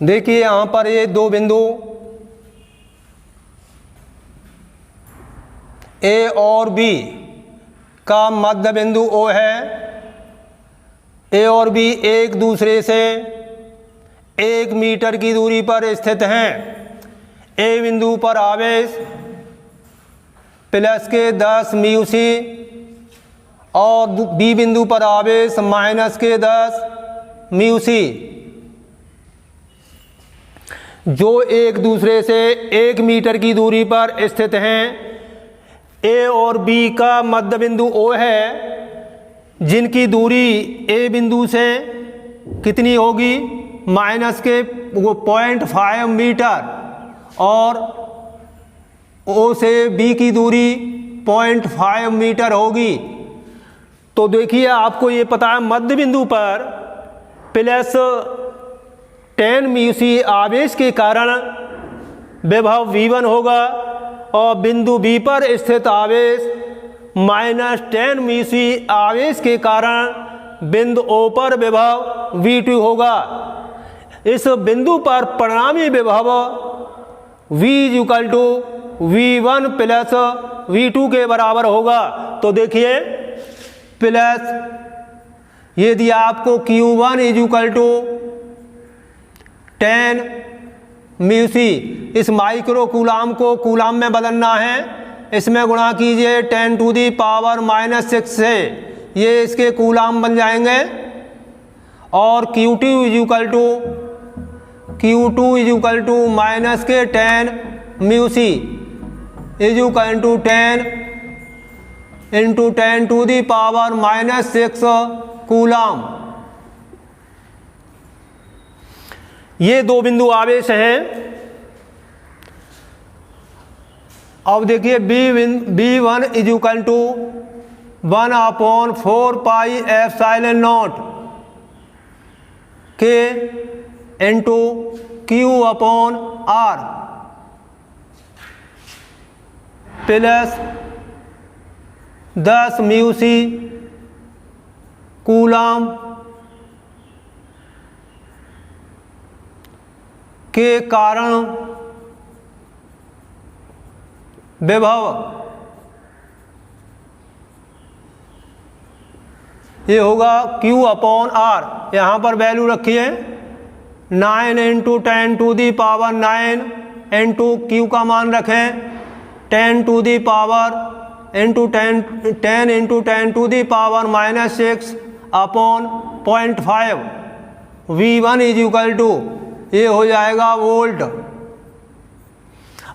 देखिए यहाँ पर ये दो बिंदु ए और बी का मध्य बिंदु O है। ए और बी एक दूसरे से 1 मीटर की दूरी पर स्थित हैं। ए बिंदु पर आवेश प्लस के 10 म्यू सी और बी बिंदु पर आवेश माइनस के 10 म्यू सी, जो एक दूसरे से 1 मीटर की दूरी पर स्थित हैं। ए और बी का मध्य बिंदु O है, जिनकी दूरी ए बिंदु से कितनी होगी, माइनस के 0.5 मीटर, और O से B की दूरी 0.5 मीटर होगी। तो देखिए आपको ये पता है मध्य बिंदु पर प्लस 10 म्यू सी आवेश के कारण विभव V1 होगा, और बिंदु B पर स्थित आवेश माइनस 10 म्यू सी आवेश के कारण बिंदु O पर विभव V2 होगा। इस बिंदु पर परिणामी विभव V=V1 प्लस V2 के बराबर होगा। तो देखिए प्लस ये दिया आपको Q1 10 म्यू सी। इस माइक्रो कूलाम को कूलाम में बदलना है, इसमें गुणा कीजिए 10⁻⁻6 से, ये इसके कूलाम बन जाएंगे। और Q2 माइनस के 10 म्यू सी = 10 × 10⁻⁻6 कूलाम। ये दो बिंदु आवेश हैं। अब देखिए B1 = 1/4πε0 K × Q/R plus 10 mu C coulomb के कारण विभव ये होगा Q/R। यहाँ पर वैल्यू रखिए 9 × 10⁹ Q का मान रखें 10 × 10⁻⁻6/0.5 V1 ये हो जाएगा वोल्ट।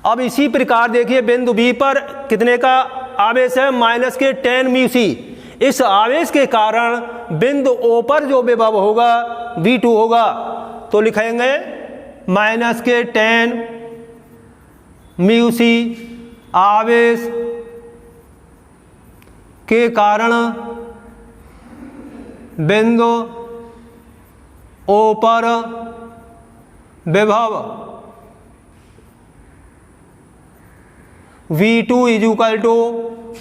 अब इसी प्रकार देखिए बिंदु B पर कितने का आवेश है, माइनस के 10 म्यू सी। इस आवेश के कारण बिंदु O पर जो विभव होगा V2 होगा। तो लिखेंगे माइनस के 10 म्यू सी आवेश के कारण बिंदु O पर विभव V2 =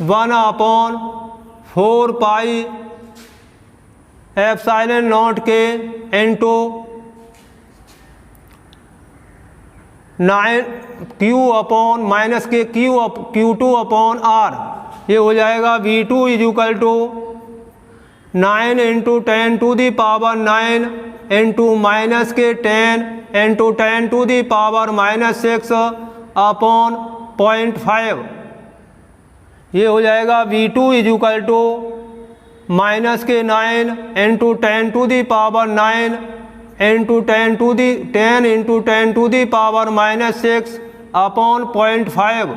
1/4πε0 K × 9 Q/R। ये हो जाएगा V2 = 9 × 10⁹ माइनस के 10 × 10⁻⁻6/0.5। ये हो जाएगा V2 = माइनस के 9 × 10⁻⁹ × 10⁻⁻6/0.5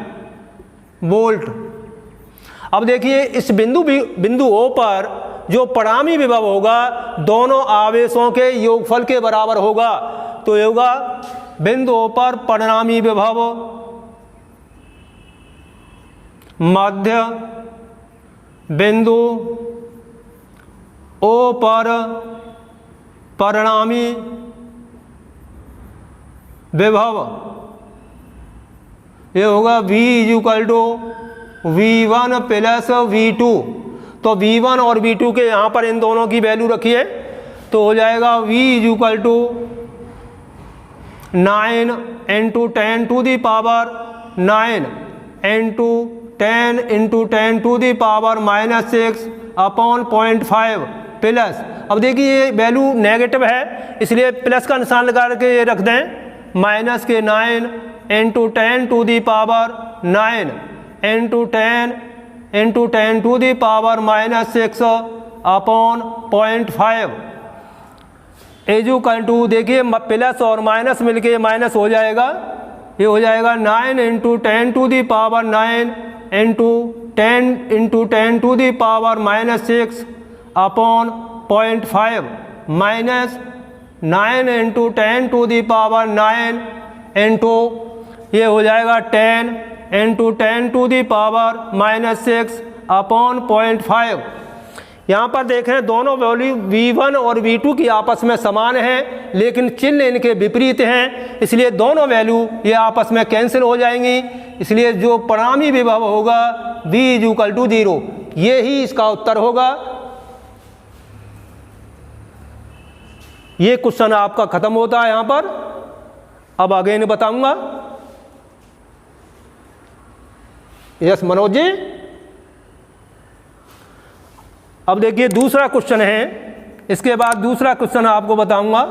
वोल्ट। अब देखिए इस बिंदु O पर जो परिणामी विभव होगा दोनों आवेशों के योगफल के बराबर होगा। तो ये होगा बिंदु O पर परिणामी विभव मध्य बिंदु O पर परिणामी विभव ये होगा V = V1 प्लस V2। तो V1 और V2 के यहाँ पर इन दोनों की वैल्यू रखिए, तो हो जाएगा V = 9 into 10 to the power 9 into 10 into 10 to the power -6 upon 0.5 plus, अब देखिए ये वैल्यू नेगेटिव है इसलिए प्लस का निशान लगा के ये रख दें, माइनस के 9 into 10 to the power 9 into 10 to the power -6 upon 0.5 equal to, देखिए प्लस और माइनस मिलके माइनस हो जाएगा, ये हो जाएगा 9 into 10 to the power 9 into 10 to the power -6 upon 0.5 minus 9 into 10 to the power 9 into ये हो जाएगा 10 into 10 to the power -6 upon 0.5। यहाँ पर देखें दोनों वैल्यू V1 और V2 की आपस में समान हैं लेकिन चिन्ह इनके विपरीत हैं, इसलिए दोनों वैल्यू ये आपस में कैंसिल हो जाएंगी, इसलिए जो परिणामी विभव होगा V इक्वल टू 0, ये ही इसका उत्तर होगा। ये क्वेश्चन आपका खत्म होता है यहाँ पर। अब आगे नहीं बताऊंगा। यस मनोज जी, अब देखिए दूसरा क्वेश्चन है, इसके बाद दूसरा क्वेश्चन आपको बताऊंगा।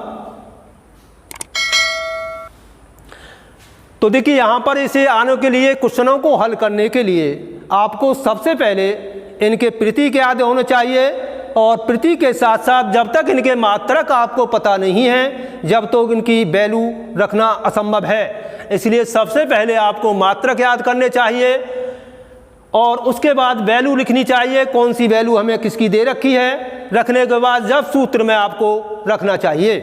तो देखिए यहां पर इसे आने के लिए क्वेश्चनों को हल करने के लिए आपको सबसे पहले इनके प्रतीक याद होने चाहिए, और प्रतीक के साथ साथ जब तक इनके मात्रक आपको पता नहीं है जब तक तो इनकी वैल्यू रखना असंभव है, इसलिए सबसे पहले आपको मात्रक याद करने चाहिए और उसके बाद वैल्यू लिखनी चाहिए, कौन सी वैल्यू हमें किसकी दे रखी है, रखने के बाद जब सूत्र में आपको रखना चाहिए।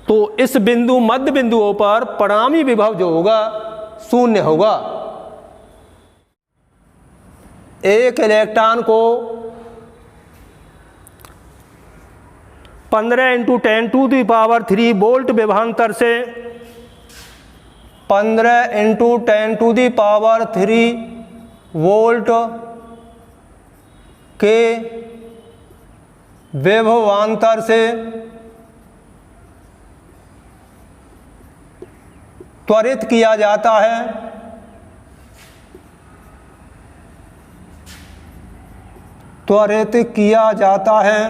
तो इस बिंदु मध्य बिंदुओं पर परिणामी विभव जो होगा 0 होगा। एक इलेक्ट्रॉन को 15 into 10 to the power 3 volt विभवांतर से 15 into 10 to the power 3 volt के विभवांतर से त्वरित किया जाता है, त्वरित किया जाता है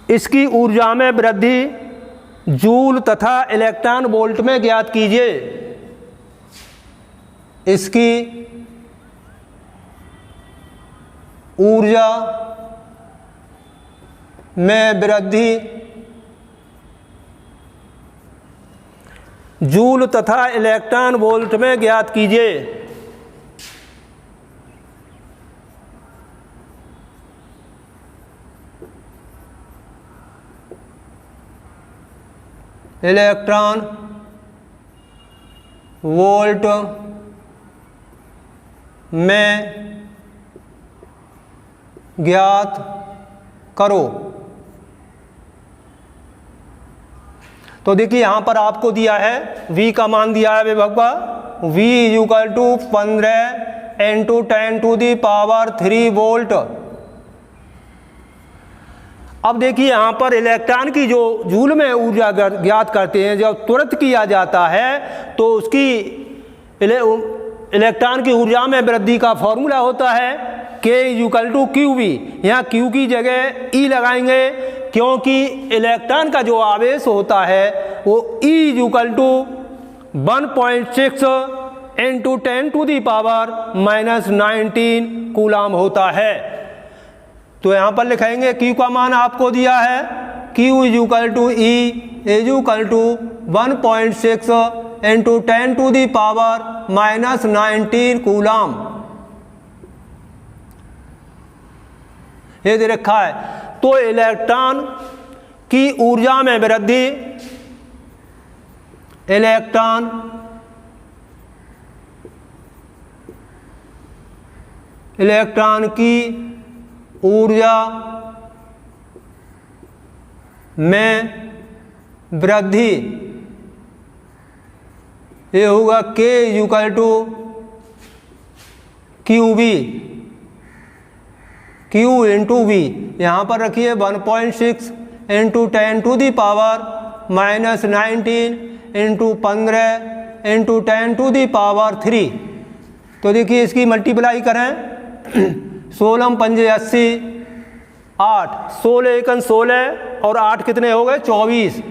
इसकी ऊर्जा में वृद्धि जूल तथा इलेक्ट्रॉन वोल्ट में ज्ञात कीजिए। इसकी ऊर्जा में वृद्धि जूल तथा इलेक्ट्रॉन वोल्ट में ज्ञात कीजिए। इलेक्ट्रॉन वोल्ट में ज्ञात करो। तो देखिए यहां पर आपको दिया है V का मान दिया है विभव का, V equal to 15 into 10 to the power 3 volt. अब देखिए यहां पर इलेक्ट्रॉन की जो जूल में ऊर्जा ज्ञात करते हैं, जब तुरंत किया जाता है तो उसकी इलेक्ट्रॉन की ऊर्जा में वृद्धि का फॉर्मूला होता है K इक्वल टू QV। यहाँ Q की जगह E लगाएंगे क्योंकि इलेक्ट्रॉन का जो आवेश होता है वो E equal to 1.6 into 10 to the power -19 coulomb होता है। तो यहाँ पर लिखेंगे Q का मान आपको दिया है, Q equal to E equal to 1.6 into 10 to the power -19 coulomb, ये दे रखा है। तो इलेक्ट्रॉन की ऊर्जा में वृद्धि, इलेक्ट्रॉन की ऊर्जा में वृद्धि, ये होगा K equal to QV, Q into V। यहाँ पर रखिए 1.6 into 10 to the power -19 into 15 into 10 to the power 3। तो देखिए इसकी मल्टीप्लाई करें 16 पंजे 80, 8 16 एकन 16 और 8 कितने हो गए 24,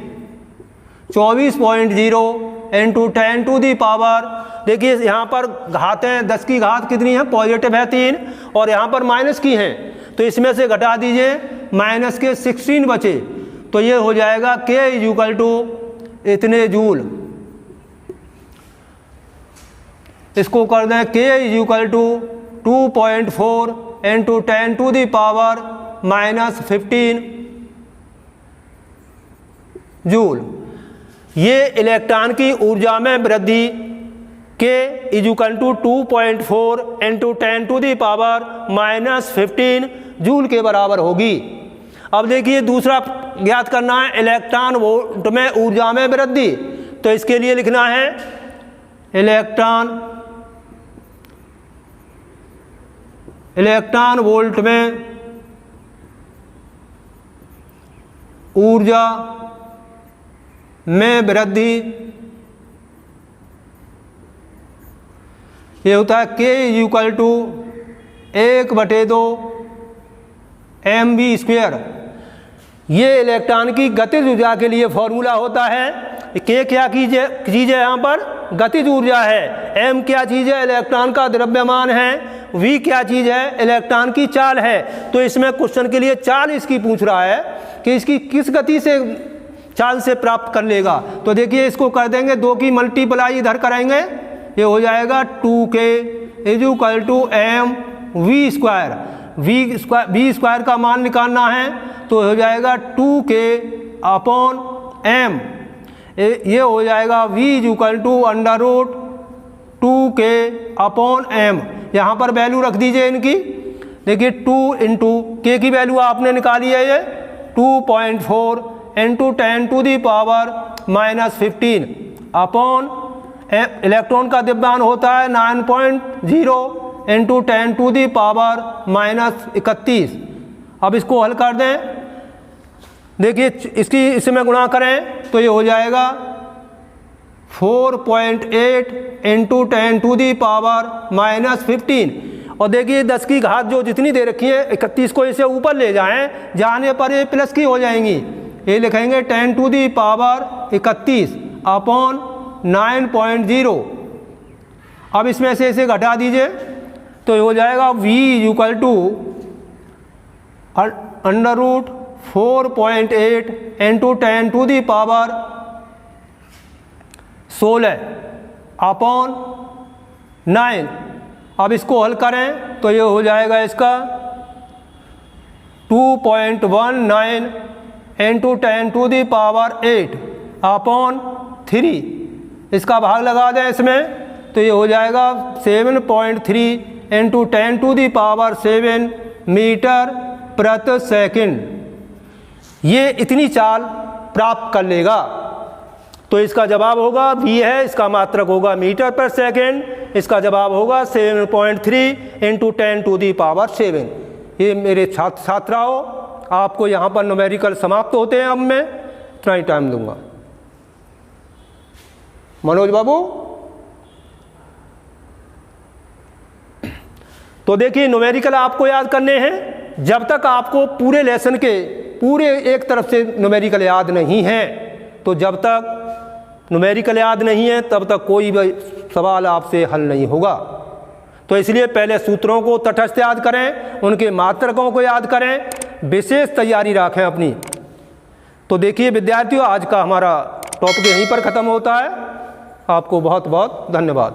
24.0 इंटू 10 टू दी पावर। देखिए यहाँ पर घातें 10 की घात कितनी है, पॉजिटिव है 3, और यहाँ पर माइनस की हैं, तो इसमें से घटा दीजिए, माइनस के 16 बचे, तो ये हो जाएगा K इक्वल टू इतने जूल। इसको कर दें K equal to 2.4 into 10 to the power -15 joule. ये इलेक्ट्रॉन की ऊर्जा में वृद्धि K equal to 2.4 into 10 to the power -15 joule के बराबर होगी। अब देखिए दूसरा ज्ञात करना है इलेक्ट्रॉन वोल्ट में ऊर्जा में वृद्धि, तो इसके लिए लिखना है इलेक्ट्रॉन वोल्ट में ऊर्जा में वृद्धि, ये होता है K इक्वल टू 1/2 mv²। ये इलेक्ट्रॉन की गतिज ऊर्जा के लिए फॉर्मूला होता है। K क्या चीज़ है यहाँ पर, गतिज ऊर्जा है। m क्या चीज़ है, इलेक्ट्रॉन का द्रव्यमान है। v क्या चीज़ है, इलेक्ट्रॉन की चाल है। तो इसमें क्वेश्चन के लिए चाल इसकी पूछ रहा है कि इसकी किस गति से चाल से प्राप्त कर लेगा। तो देखिए इसको कर देंगे 2 की मल्टीप्लाई इधर करेंगे, ये हो जाएगा 2K equal to mv²। v² का मान निकालना है तो हो जाएगा 2K अपॉन m, ये हो जाएगा v equal to √ 2K upon m। यहाँ पर वैल्यू रख दीजिए इनकी। देखिए 2 इंटू K की वैल्यू आपने निकाली है, ये 2.4 into 10 to the power -15 upon electron का द्रव्यमान होता है 9.0 इंटू 10 टू दी पावर -31। अब इसको हल कर दें, देखिए इसकी इसमें गुणा करें तो ये हो जाएगा 4.8 इंटू 10 टू दी पावर -15। और देखिए 10 की घात जो जितनी दे रखी है 31 को इसे ऊपर ले जाएं, जाने पर ये प्लस की हो जाएंगी। ये लिखेंगे 10 टू दी पावर 31 अपॉन 9.0। अब इसमें से इसे घटा दीजिए तो ये हो जाएगा v equal to √ 4.8 into 10 to the power 16 upon 9। अब इसको हल करें तो ये हो जाएगा इसका 2.19 into 10 to the power 8 upon 3। इसका भाग लगा दें इसमें तो ये हो जाएगा 7.3 into 10 to the power 7 metre प्रति सेकंड। ये इतनी चाल प्राप्त कर लेगा। तो इसका जवाब होगा v है, इसका मात्रक होगा मीटर पर सेकंड। इसका जवाब होगा 7.3 इंटू 10 टू दी पावर 7। ये मेरे छात्राओं आपको यहाँ पर न्यूमेरिकल समाप्त होते हैं। अब मैं इतना ही टाइम दूंगा। मनोज बाबू, तो देखिए न्यूमेरिकल आपको याद करने हैं। जब तक आपको पूरे लेसन के पूरे एक तरफ से न्यूमेरिकल याद नहीं है, तो जब तक न्यूमेरिकल याद नहीं है तब तक कोई भी सवाल आपसे हल नहीं होगा। तो इसलिए पहले सूत्रों को तटस्थ याद करें, उनके मात्रकों को याद करें, विशेष तैयारी रखें अपनी। तो देखिए विद्यार्थियों, आज का हमारा टॉपिक यहीं पर ख़त्म होता है। आपको बहुत बहुत धन्यवाद।